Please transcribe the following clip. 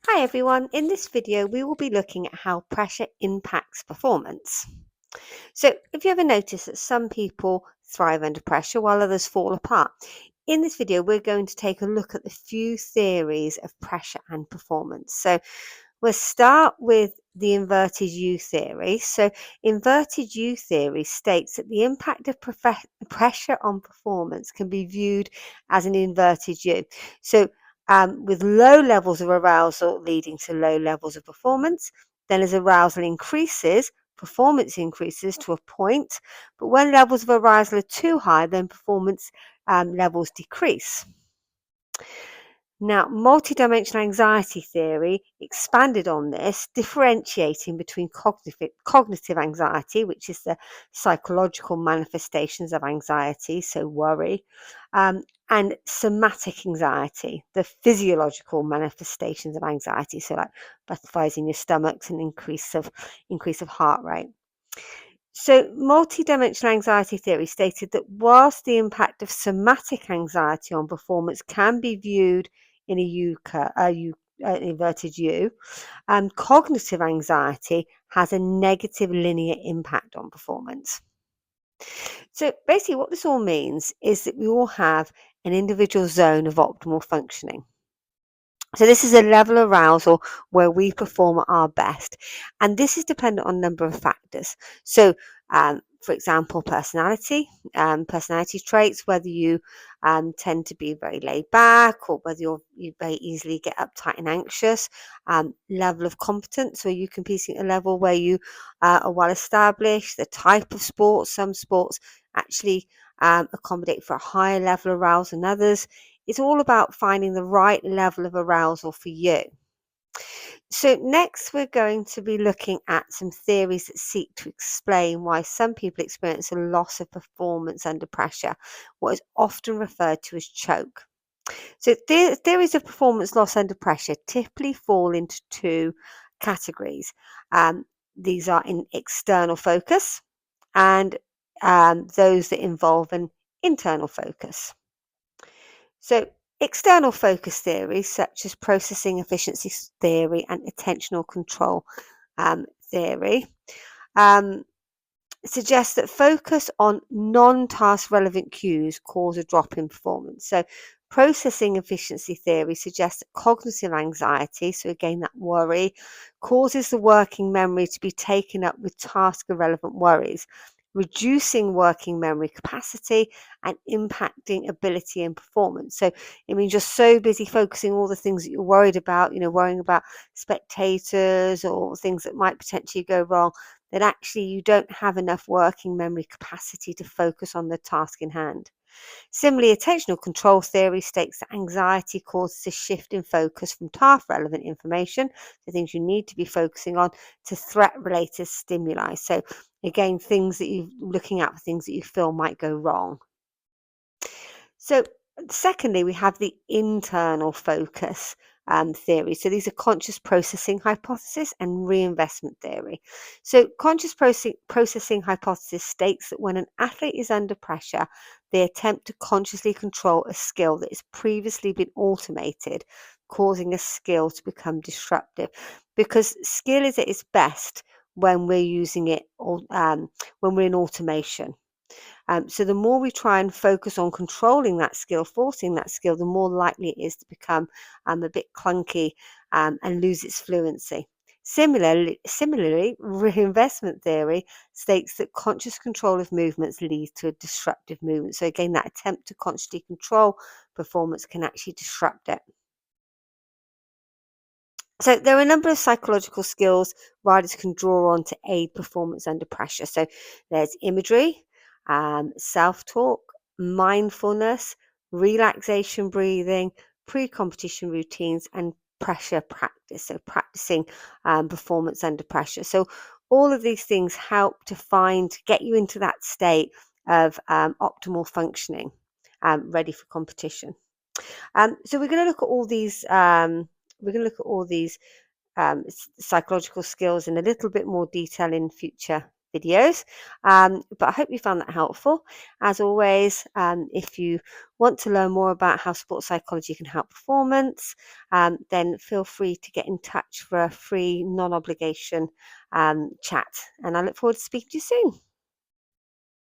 Hi everyone, in this video we will be looking at how pressure impacts performance. So have you ever noticed that some people thrive under pressure while others fall apart? In this video we're going to take a look at the few theories of pressure and performance. So we'll start with the inverted U theory. So inverted U theory states that the impact of pressure on performance can be viewed as an inverted U. So with low levels of arousal leading to low levels of performance, then as arousal increases, performance increases to a point, but when levels of arousal are too high, then performance levels decrease. Now, multidimensional anxiety theory expanded on this, differentiating between cognitive anxiety, which is the psychological manifestations of anxiety, so worry, and somatic anxiety, the physiological manifestations of anxiety, so like butterflies in your stomachs and increase of heart rate. So, multidimensional anxiety theory stated that whilst the impact of somatic anxiety on performance can be viewed in a inverted U, cognitive anxiety has a negative linear impact on performance. So, basically, what this all means is that we all have an individual zone of optimal functioning. So this is a level of arousal where we perform at our best, and this is dependent on a number of factors. So, for example, personality traits, whether you tend to be very laid back or whether you very easily get uptight and anxious. Level of competence, where you competing at a level where you are well established. The type of sports, some sports actually accommodate for a higher level of arousal than others. It's all about finding the right level of arousal for you. So, next, we're going to be looking at some theories that seek to explain why some people experience a loss of performance under pressure, what is often referred to as choke. So, theories of performance loss under pressure typically fall into two categories. Um, these are in external focus and those that involve an internal focus. So, external focus theories such as processing efficiency theory and attentional control theory um, suggest that focus on non-task relevant cues cause a drop in performance. So, processing efficiency theory suggests that cognitive anxiety, so again that worry, causes the working memory to be taken up with task irrelevant worries, reducing working memory capacity and impacting ability and performance. So it means you're so busy focusing all the things that you're worried about, worrying about spectators or things that might potentially go wrong, that actually you don't have enough working memory capacity to focus on the task in hand. Similarly, attentional control theory states that anxiety causes a shift in focus from task relevant information, the things you need to be focusing on, to threat related stimuli. So, again, things that you're looking at for things that you feel might go wrong. So, secondly, we have the internal focus theory. So, these are conscious processing hypothesis and reinvestment theory. So, conscious processing hypothesis states that when an athlete is under pressure, they attempt to consciously control a skill that has previously been automated, causing a skill to become disruptive. Because skill is at its best when we're using it, or when we're in automation. So the more we try and focus on controlling that skill, forcing that skill, the more likely it is to become a bit clunky and lose its fluency. Similarly, reinvestment theory states that conscious control of movements leads to a disruptive movement. So again, that attempt to consciously control performance can actually disrupt it. So there are a number of psychological skills riders can draw on to aid performance under pressure. So there's imagery, self-talk, mindfulness, relaxation breathing, pre-competition routines, and pressure practice. So practicing performance under pressure. So all of these things help to get you into that state of optimal functioning, ready for competition. So we're going to look at all these. We're going to look at all these psychological skills in a little bit more detail in future videos. But I hope you found that helpful. As always, if you want to learn more about how sports psychology can help performance, then feel free to get in touch for a free non-obligation chat. And I look forward to speaking to you soon.